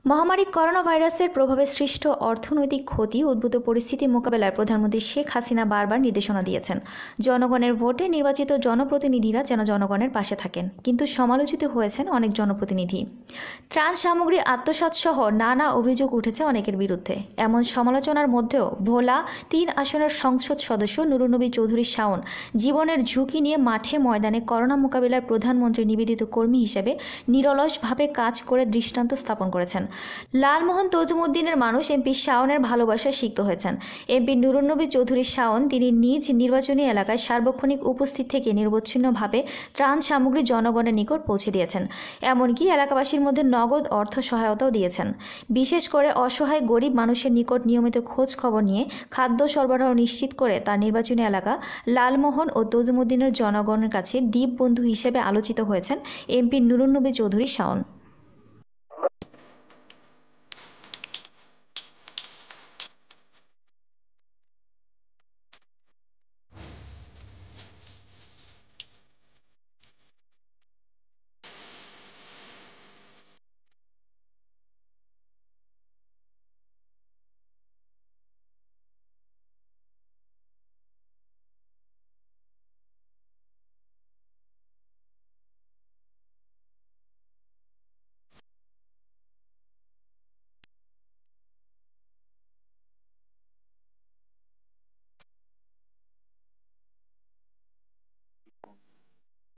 মহামারী করোনা ভাইরাসের প্রভাবে সৃষ্ট অর্থনৈতিক ক্ষতি উদ্ভূত পরিস্থিতি মোকাবেলায় প্রধানমন্ত্রী শেখ হাসিনা বারবার নির্দেশনা দিয়েছেন। জনগণের ভোটে নির্বাচিত জনপ্রতিনিধিরা যেন জনগণের পাশে থাকেন, কিন্তু সমালোচিত হয়েছেন অনেক জনপ্রতিনিধি। ত্রাণ সামগ্রী আত্মসাৎ সহ নানা অভিযোগ উঠেছে অনেকের বিরুদ্ধে। এমন সমালোচনার মধ্যেও ভোলা ৩ আসনের সংসদ সদস্য নুরুন্নবী চৌধুরী শাওন জীবনের ঝুঁকি নিয়ে মাঠে ময়দানে করোনা মোকাবিলায় প্রধানমন্ত্রীর নিবেদিত কর্মী হিসেবে নিরলসভাবে কাজ করে দৃষ্টান্ত স্থাপন করেছেন। লালমোহন তজুমুদ্দিনের মানুষ এমপি শাওনের ভালোবাসায় সিক্ত হয়েছেন। এমপি নুরুন্নবী চৌধুরী শাওন তিনি নিজ নির্বাচনী এলাকায় সার্বক্ষণিক উপস্থিত থেকে নিরবচ্ছিন্নভাবে ত্রাণ সামগ্রী জনগণের নিকট পৌঁছে দিয়েছেন। এমনকি এলাকাবাসীর মধ্যে নগদ অর্থ সহায়তাও দিয়েছেন। বিশেষ করে অসহায় গরিব মানুষের নিকট নিয়মিত খোঁজ খবর নিয়ে খাদ্য সরবরাহ নিশ্চিত করে তার নির্বাচনী এলাকা লালমোহন ও তজুমুদ্দিনের জনগণের কাছে দ্বীপ বন্ধু হিসেবে আলোচিত হয়েছেন এমপি নুরুন্নবী চৌধুরী শাওন।